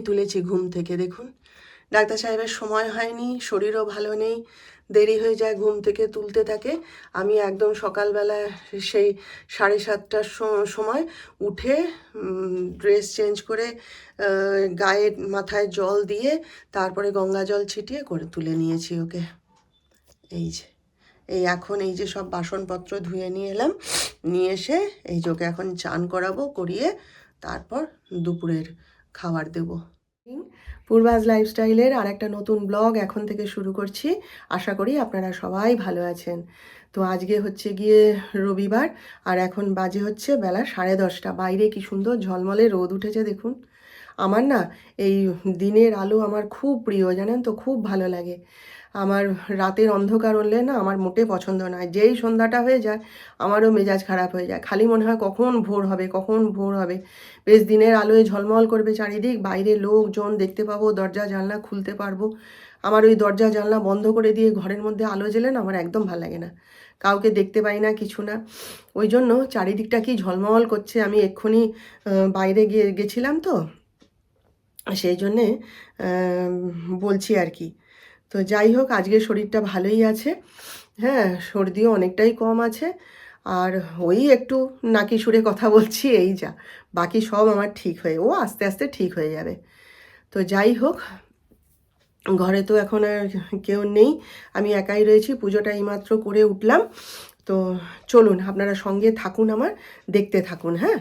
তুলেছি ঘুম থেকে, দেখুন। ডাক্তার সাহেবের সময় হয়নি, শরীরও ভালো নেই, দেরি হয়ে যায় ঘুম থেকে তুলতে থাকে। আমি একদম সকালবেলা সেই 7:30টার সময় উঠে ড্রেস চেঞ্জ করে গায়ে মাথায় জল দিয়ে তারপরে গঙ্গা জল ছিটিয়ে করে তুলে নিয়েছি ওকে। এই যে এখন এই যে সব বাসনপত্র ধুয়ে নিয়ে এলাম, নিয়ে এসে এই যে ওকে এখন চান করাবো, করিয়ে তারপর দুপুরের খাবার দেব। পূর্বাজ লাইফস্টাইলের আর একটা নতুন ব্লগ এখন থেকে শুরু করছি। আশা করি আপনারা সবাই ভালো আছেন। তো আজকে হচ্ছে গিয়ে রবিবার, আর এখন বাজে হচ্ছে বেলা 10:30। বাইরে কি সুন্দর ঝলমলে রোদ উঠেছে দেখুন। আমার না এই দিনের আলো আমার খুব প্রিয়, জানেন তো, খুব ভালো লাগে। আমার রাতের অন্ধকার হলে না আমার মোটে পছন্দ নয়। যেই সন্ধ্যাটা হয়ে যায় আমারও মেজাজ খারাপ হয়ে যায়, খালি মনে হয় কখন ভোর হবে, কখন ভোর হবে। বেশ দিনের আলোয় ঝলমল করবে চারিদিক, বাইরে লোকজন দেখতে পাবো, দরজা জানলা খুলতে পারবো। আমার ওই দরজা জানলা বন্ধ করে দিয়ে ঘরের মধ্যে আলো জ্বেলে না আমার একদম ভালো লাগে না, কাউকে দেখতে পাই না, কিছু না। ওই জন্য চারিদিকটা কি ঝলমল করছে। আমি এক্ষুনি বাইরে গেছিলাম তো, সেই জন্যে বলছি আর কি। তো যাই হোক, আজকে শরীরটা ভালোই আছে। হ্যাঁ, সর্দিও অনেকটাই কম আছে। আর ওই একটু নাকি সুরে কথা বলছি, এই যা। বাকি সব আমার ঠিক হয়ে আস্তে আস্তে ঠিক হয়ে যাবে। তো যাই হোক, ঘরে তো এখন আর কেউ নেই, আমি একাই রয়েছি। পুজোটা এইমাত্র করে উঠলাম। তো চলুন আপনারা সঙ্গে থাকুন, আমার দেখতে থাকুন। হ্যাঁ,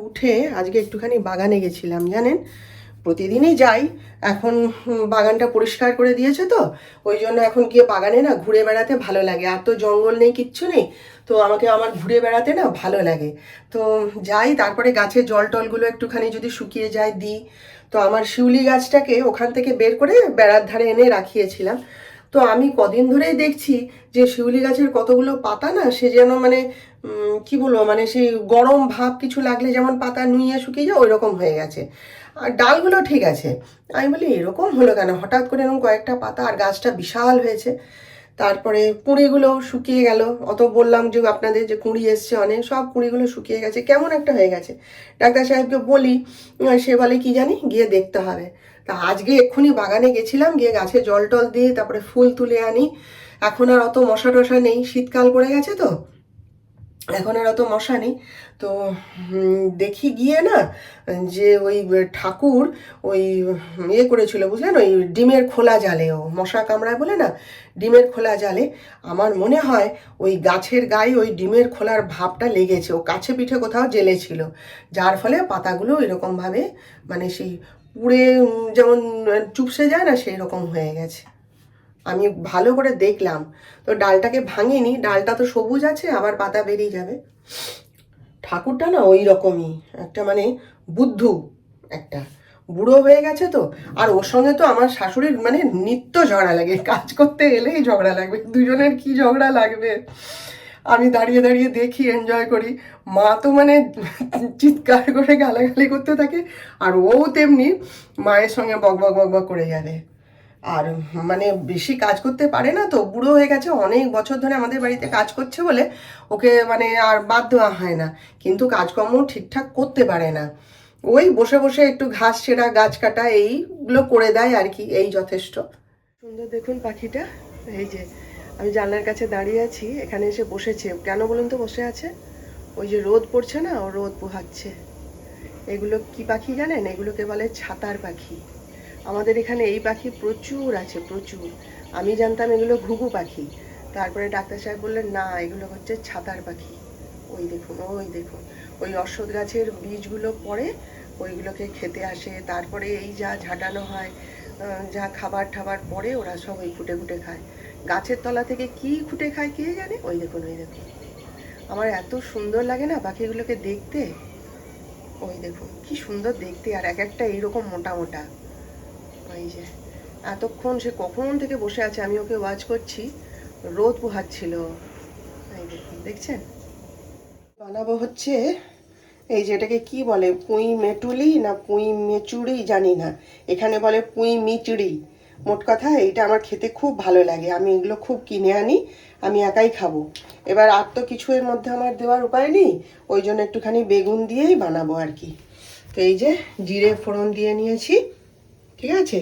উঠে আজকে একটুখানি বাগানে গেছিলাম, জানেন। প্রতিদিনই যাই, এখন বাগানটা পরিষ্কার করে দিয়েছে তো ওই জন্য এখন গিয়ে বাগানে না ঘুরে বেড়াতে ভালো লাগে। আর তো জঙ্গল নেই, কিচ্ছু নেই, তো আমার ঘুরে বেড়াতে না ভালো লাগে। তো যাই, তারপরে গাছের জল টলগুলো একটুখানি যদি শুকিয়ে যায় দিই। তো আমার শিউলি গাছটাকে ওখান থেকে বের করে বেড়ার ধারে এনে রাখিয়েছিলাম। তো আমি কদিন ধরেই দেখছি যে শিউলি গাছের কতগুলো পাতা না, সে যেন মানে কি বলবো, মানে সেই গরম ভাব কিছু লাগলে যেমন পাতা নুইয়ে শুকিয়ে যায় ওই রকম হয়ে গেছে। আর ডালগুলো ঠিক আছে। আমি বলি এরকম হলো কেন, হঠাৎ করে এরকম কয়েকটা পাতা, আর গাছটা বিশাল হয়েছে। তারপরে কুঁড়িগুলো শুকিয়ে গেল। অত বললাম যে আপনাদের যে কুঁড়ি এসছে অনেক, সব কুঁড়িগুলো শুকিয়ে গেছে, কেমন একটা হয়ে গেছে। ডাক্তার সাহেবকে বলি, সে বলে কি জানি, গিয়ে দেখতে হবে। তা আজকে এক্ষুনি বাগানে গেছিলাম, গিয়ে গাছে জল টল দিয়ে তারপরে ফুল তুলে আনি। এখন আর অত মশা টশা নেই, শীতকাল পড়ে গেছে তো এখন আর অত মশা নেই। তো দেখি গিয়ে না যে ওই ঠাকুর ওই ইয়ে করেছিল বুঝলেন, ওই ডিমের খোলা জালে, ও মশা কামড়ায় বলে না, ডিমের খোলা জালে আমার মনে হয় ওই গাছের গায়ে ওই ডিমের খোলার ভাবটা লেগেছে, ও কাছে পিঠে কোথাও জেলেছিল, যার ফলে পাতাগুলো এরকমভাবে মানে সেই পুড়ে যেমন চুপসে যায় না, সেই রকম হয়ে গেছে। আমি ভালো করে দেখলাম, তো ডালটাকে ভাঙিনি, ডালটা তো সবুজ আছে, আবার পাতা বেরিয়ে যাবে। ঠাকুরটা না ওই রকমই একটা, মানে বুদ্ধু একটা, বুড়ো হয়ে গেছে তো। আর ওর সঙ্গে তো আমার শাশুড়ির মানে নিত্য ঝগড়া লাগে, কাজ করতে এলেই ঝগড়া লাগবে, দুজনের কি ঝগড়া লাগবে। আমি দাঁড়িয়ে দাঁড়িয়ে দেখি, এনজয় করি। মা তো মানে চিৎকার করে গালাগালি করতে থাকে, আর ও তেমনি মায়ের সঙ্গে বক বক বক বক করে যাবে। আর মানে বেশি কাজ করতে পারে না, তো বুড়ো হয়ে গেছে, অনেক বছর ধরে আমাদের বাড়িতে কাজ করছে বলে ওকে মানে আর বাদ দেওয়া হয় না, কিন্তু কাজকর্ম ঠিকঠাক করতে পারে না। ওই বসে বসে একটু ঘাস ছেঁড়া, গাছ কাটা এইগুলো করে দেয় আর কি, এই যথেষ্ট। সুন্দর দেখুন পাখিটা, এই যে আমি জানলার কাছে দাঁড়িয়ে আছি, এখানে এসে বসেছে। কেন বলুন তো বসে আছে? ওই যে রোদ পড়ছে না, ও রোদ পোহাচ্ছে। এগুলো কি পাখি জানেন? এগুলোকে বলে ছাতার পাখি। আমাদের এখানে এই পাখি প্রচুর আছে, প্রচুর। আমি জানতাম এগুলো ঘুঘু পাখি, তারপরে ডাক্তার সাহেব বললেন না, এগুলো হচ্ছে ছাতার পাখি। ওই দেখুন, ওই দেখুন, ওই অশ্বত্থ গাছের বীজগুলো পড়ে, ওইগুলোকে খেতে আসে। তারপরে এই যা ঝাঁটানো হয়, যা খাবার ঠাবার পরে ওরা সব ওই খুঁটে খুঁটে খায়। গাছের তলা থেকে কি খুঁটে খায় কে জানে। ওই দেখুন, ওই দেখুন। আমার এত সুন্দর লাগে না পাখিগুলোকে দেখতে। ওই দেখুন কি সুন্দর দেখতে, আর এক একটা এইরকম মোটা মোটা। ওই যে এতক্ষণ সে কখন থেকে বসে আছে, আমি ওকে ওয়াচ করছি, রোদ পোহাচ্ছিল। দেখছেন বানাবো হচ্ছে এই যে এটাকে কি বলে, পুঁই মেটুলি না পুঁই মেচুড়ি জানি না, এখানে বলে পুঁই মিচড়ি। মোট কথা এইটা আমার খেতে খুব ভালো লাগে, আমি এগুলো খুব কিনে আনি, আমি একাই খাবো। এবার আর তো কিছু এর মধ্যে আমার দেওয়ার উপায় নেই, ওই জন্য একটুখানি বেগুন দিয়েই বানাবো আর কি। তো এই যে জিরে ফোড়ন দিয়ে নিয়েছি, ঠিক আছে।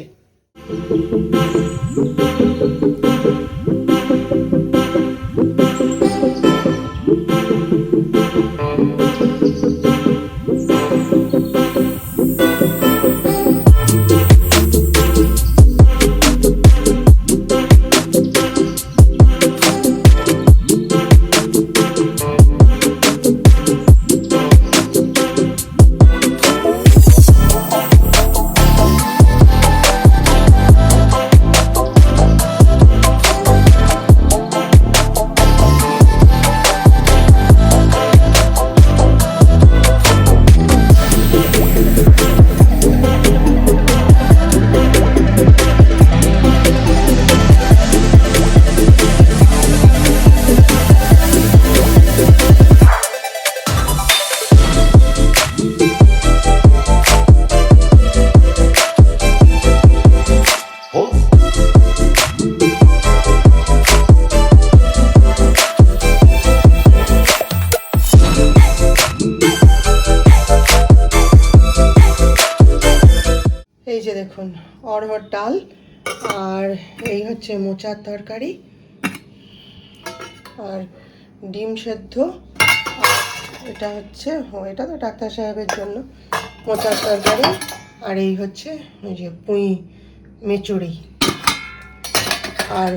এই যে দেখুন অরহর ডাল, আর এই হচ্ছে মোচার তরকারি, আর ডিম সেদ্ধ, এটা হচ্ছে এটা তো ডাক্তার সাহেবের জন্য মোচার তরকারি, আর এই হচ্ছে ওই যে পুঁই মেচুরি। আর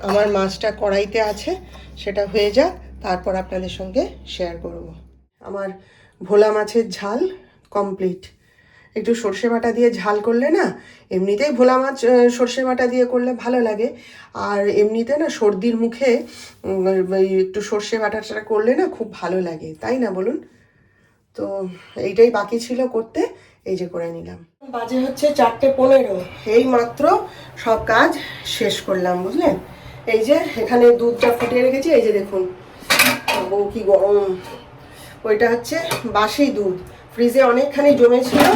আমার মাছটা কড়াইতে আছে, সেটা হয়ে যাক, তারপর আপনাদের সঙ্গে শেয়ার করব। আমার ভোলা মাছের ঝাল কমপ্লিট। একটু সর্ষে বাটা দিয়ে ঝাল করলে না, এমনিতেই ভোলা মাছ সর্ষে বাটা দিয়ে করলে ভালো লাগে, আর এমনিতে না সর্দির মুখে একটু সর্ষে বাটাটা করলে না খুব ভালো লাগে, তাই না বলুন? তো এইটাই বাকি ছিল করতে, এই যে করে নিলাম। বাজে হচ্ছে 4:15, এই মাত্র সব কাজ শেষ করলাম, বুঝলেন। এই যে এখানে দুধটা ফুটিয়ে রেখেছি, এই যে দেখুন বউ কি গরম। ওইটা হচ্ছে বাসি দুধ, ফ্রিজে অনেকখানি জমেছিল,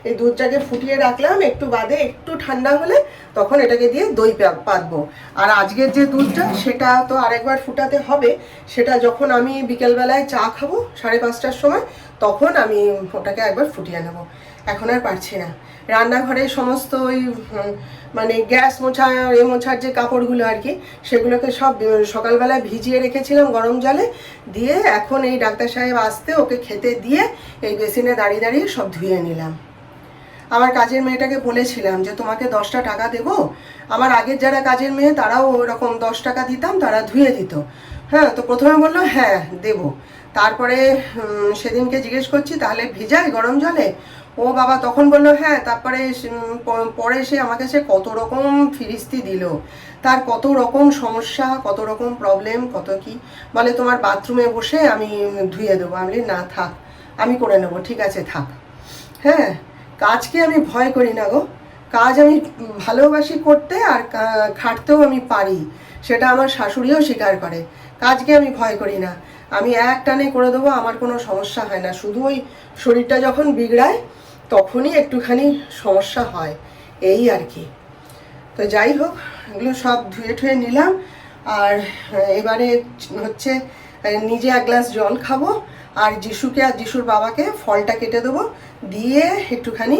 এই দুধটাকে ফুটিয়ে রাখলাম, একটু বাদে একটু ঠান্ডা হলে তখন এটাকে দিয়ে দই পাতবো। আর আজকের যে দুধটা সেটা তো আরেকবার ফুটাতে হবে, সেটা যখন আমি বিকেলবেলায় চা খাবো 5:30টার সময়, তখন আমি ওটাকে একবার ফুটিয়ে নেব, এখন আর পারছি না। রান্নাঘরে সমস্ত ওই মানে গ্যাস মোছা মোছার যে কাপড়গুলো আর কি, সেগুলোকে সব সকালবেলায় ভিজিয়ে রেখেছিলাম গরম জলে দিয়ে, এখন এই ডাক্তার সাহেব আসতে ওকে খেতে দিয়ে এই বেসিনে দাঁড়িয়ে দাঁড়িয়ে সব ধুয়ে নিলাম। আমার কাজের মেয়েটাকে বলেছিলাম যে তোমাকে 10টা টাকা দেবো, আমার আগের যারা কাজের মেয়ে তারাও ওরকম 10 টাকা দিতাম, তারা ধুয়ে দিত। হ্যাঁ, তো প্রথমে বললো হ্যাঁ দেবো, তারপরে সেদিনকে জিজ্ঞেস করছি তাহলে ভিজাই গরম জলে, ও বাবা তখন বললো হ্যাঁ, তারপরে পরে সে আমাকে সে কত রকম ফিরিস্তি দিল, তার কত রকম সমস্যা, কত রকম প্রবলেম, কত কি বলে, তোমার বাথরুমে বসে আমি ধুয়ে দেবো। আমি না থাক, আমি করে নেবো, ঠিক আছে থাক। হ্যাঁ, কাজকে আমি ভয় করি না গো, কাজ আমি ভালোবাসি করতে, আর খাটতেও আমি পারি, সেটা আমার শাশুড়িও স্বীকার করে। কাজকে আমি ভয় করি না, আমি এক টানে করে দেবো, আমার কোনো সমস্যা হয় না। শুধু ওই শরীরটা যখন বিগড়ায় তখনই একটুখানি সমস্যা হয়, এই আর কি। তো যাই হোক, এগুলো সব ধুয়ে ঠুয়ে নিলাম, আর এবারে হচ্ছে নিজে 1 গ্লাস জল খাবো, আর যিশুকে আর যিশুর বাবাকে ফলটা কেটে দেবো, দিয়ে একটুখানি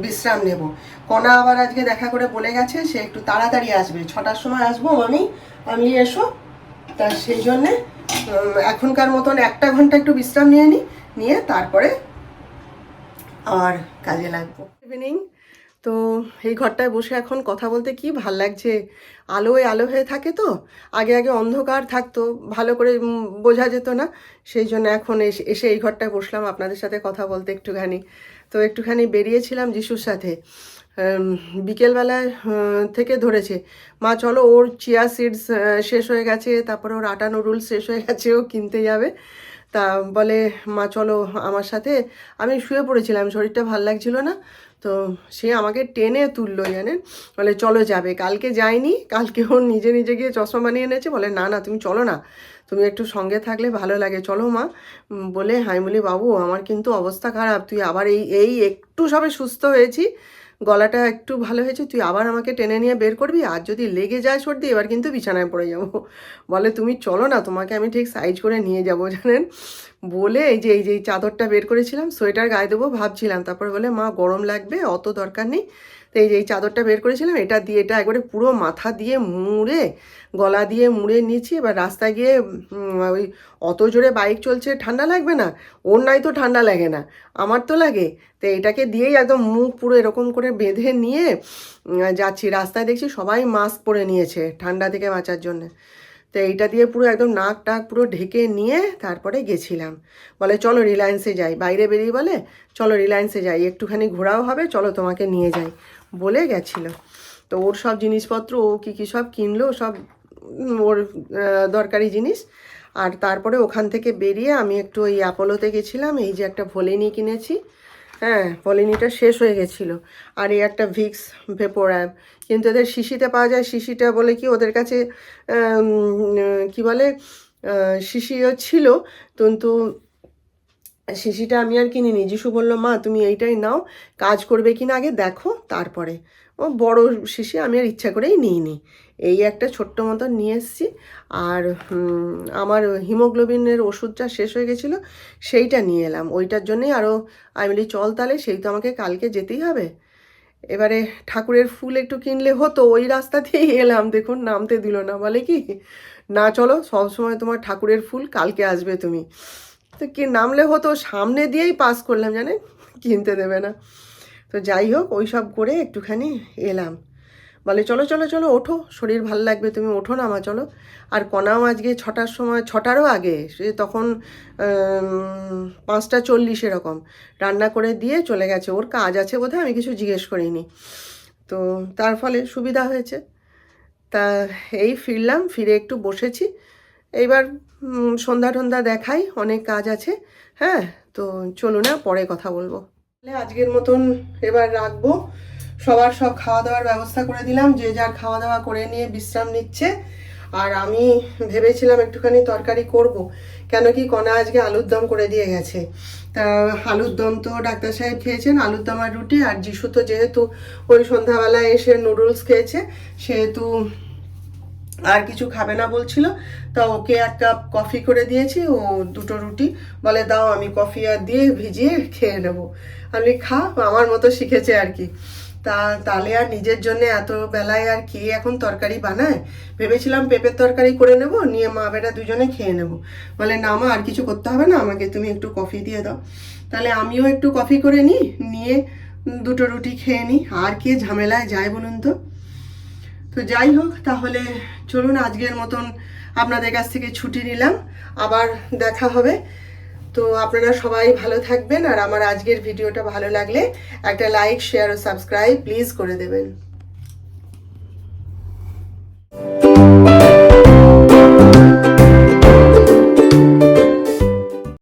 বিশ্রাম নেব। কণা আবার আজকে দেখা করে বলে গেছে সে একটু তাড়াতাড়ি আসবে, 6টার সময় আসবো আমি এসো, তা সেই জন্যে এখনকার মতন 1টা ঘন্টা একটু বিশ্রাম নিয়ে তারপরে আর কাজে লাগবো। ইভিনিং, তো এই ঘরটায় বসে এখন কথা বলতে কি ভাল লাগছে, আলোয় আলো হয়ে থাকে তো, আগে অন্ধকার থাকতো, ভালো করে বোঝা যেত না, সেই জন্য এখন এসে এই ঘরটায় বসলাম আপনাদের সাথে কথা বলতে একটুখানি। তো একটুখানি বেরিয়েছিলাম যিশুর সাথে, বিকেলবেলায় থেকে ধরেছে, মা চলো ওর চিয়া সিডস শেষ হয়ে গেছে, তারপরে ওর আটা নুডলস শেষ হয়ে গেছে, ও কিনতে যাবে। তা বলে মা চলো আমার সাথে, আমি শুয়ে পড়েছিলাম, শরীরটা ভাল লাগছিল না, তো সে আমাকে টেনে তুললো জানেন, বলে চলো যাবে। কালকে যায়নি, কালকে ওর নিজে নিজে গিয়ে চশমা বানিয়ে এনেছে, বলে না না তুমি চলো না, তুমি একটু সঙ্গে থাকলে ভালো লাগে, চলো মা। বলে আমি বলি বাবু আমার কিন্তু অবস্থা খারাপ, তুই আবার এই এই একটু সবে সুস্থ হয়েছি, গলাটা একটু ভালো হয়েছে, তুই আবার আমাকে টেনে নিয়ে বের করবি, আর যদি লেগে যায় সর্দি এবার কিন্তু বিছানায় পড়ে যাব। বলে তুমি চলো না, তোমাকে আমি ঠিক সাইজ করে নিয়ে যাব জানেন। বলে এই যে এই চাদরটা বের করেছিলাম, সোয়েটার গায়ে দেবো ভাবছিলাম, তারপর বলে মা গরম লাগবে, অত দরকার নেই। তো এই যে এই চাদরটা বের করেছিলাম, এটা দিয়ে এটা একবারে পুরো মাথা দিয়ে মুড়ে, গলা দিয়ে মুড়ে নিয়েছি। এবার রাস্তায় গিয়ে ওই অত জোরে বাইক চলছে, ঠান্ডা লাগবে না? ওর নাই তো ঠান্ডা লাগে না, আমার তো লাগে। তো এটাকে দিয়েই একদম মুখ পুরো এরকম করে বেঁধে নিয়ে যাচ্ছি। রাস্তায় দেখছি সবাই মাস্ক পরে নিয়েছে ঠান্ডা থেকে বাঁচার জন্য। তো এইটা দিয়ে পুরো একদম নাক টাক পুরো ঢেকে নিয়ে তারপরে গেছিলাম। বলে চলো রিলায়েন্সে যাই, বাইরে বেরিয়ে বলে চলো রিলায়েন্সে যাই, একটুখানি ঘোরাও হবে, চলো তোমাকে নিয়ে যাই, বলে গেছিলো। তো ওর সব জিনিসপত্র ও কী কী সব কিনলো, সব ওর দরকারি জিনিস। আর তারপরে ওখান থেকে বেরিয়ে আমি একটু ওই অ্যাপোলোতে গেছিলাম, এই যে একটা ভোলিনি কিনেছি, হ্যাঁ ভলিনিটা শেষ হয়ে গেছিলো। আর এই একটা ভিক্স ভেপোরাম, কিন্তু এদের শিশিতে পাওয়া যায়, শিশিটা বলে কি ওদের কাছে কি বলে শিশিও ছিল, কিন্তু শিশিটা আমি আর কিনিনি। যিশু বললো মা তুমি এইটাই নাও, কাজ করবে কিনা আগে দেখো তারপরে। ও বড় শিশি আমি আর ইচ্ছা করেই নিইনি, এই একটা ছোট্ট মতন নিয়ে এসেছি। আর আমার হিমোগ্লোবিনের ওষুধটা শেষ হয়ে গেছিলো, সেইটা নিয়ে এলাম, ওইটার জন্যেই আরও আমি বলি চল তাহলে, সেই তো আমাকে কালকে যেতেই হবে। এবারে ঠাকুরের ফুল একটু কিনলে হতো, ওই রাস্তা দিয়েই এলাম, দেখুন নামতে দিল না, বলে কি না চলো সবসময় তোমার ঠাকুরের ফুল কালকে আসবে তুমি। তো কি নামলে হতো, সামনে দিয়েই পাস করলাম জানেন, কিনতে দেবে না। তো যাই হোক ওই সব করে একটুখানি এলাম। বলে চলো চলো চলো ওঠো, শরীর ভাল লাগবে, তুমি ওঠো না মা চলো। আর কণাও আজকে 6টার সময়, 6টারও আগে, সে তখন 5টা 40 এরকম রান্না করে দিয়ে চলে গেছে, ওর কাজ আছে বোধহয়, আমি কিছু জিজ্ঞেস করিনি। তো তার ফলে সুবিধা হয়েছে। তা এই ফিরলাম, ফিরে একটু বসেছি, এইবার সন্ধ্যা টন্ধা দেখাই, অনেক কাজ আছে। হ্যাঁ, তো চলুন না পরে কথা বলবো। আজকের মতন এবার রাখবো, সবার সব খাওয়া দাওয়ার ব্যবস্থা করে দিলাম, যে যার খাওয়া দাওয়া করে নিয়ে বিশ্রাম নিচ্ছে। আর আমি ভেবেছিলাম একটুখানি তরকারি করব, কেন কি কণা আজকে আলুর দম করে দিয়ে গেছে। তা আলুর দম তো ডাক্তার সাহেব খেয়েছেন, আলুর দম আর রুটি। আর যিশু তো যেহেতু ওই সন্ধ্যাবেলায় এসে নুডলস খেয়েছে, সেহেতু আর কিছু খাবে না বলছিল। তা ওকে 1 কাপ কফি করে দিয়েছি, ও 2টো রুটি বলে দাও আমি কফি আর দিয়ে ভিজিয়ে খেয়ে নেবো। আমি খা, আমার মতো শিখেছে আর কি। তা তাহলে আর নিজের জন্য এত বেলায় আর কে এখন তরকারি বানায়, ভেবেছিলাম পেঁপের তরকারি করে নেব, নিয়ে মা বেটা দুজনে খেয়ে নেব। বলে না মা আর কিছু করতে হবে না, আমাকে তুমি একটু কফি দিয়ে দাও। তাহলে আমিও একটু কফি করে নিই, নিয়ে 2টো রুটি খেয়ে নিই, আর কে ঝামেলায় যায় বলুন তো। তো যাই হোক তাহলে চলুন আজকের মতন আপনাদের কাছ থেকে ছুটি নিলাম, আবার দেখা হবে। তো আপনারা সবাই ভালো থাকবেন, আর আমার আজকের ভিডিওটা ভালো লাগলে একটা লাইক শেয়ার ও সাবস্ক্রাইব প্লিজ করে দেবেন।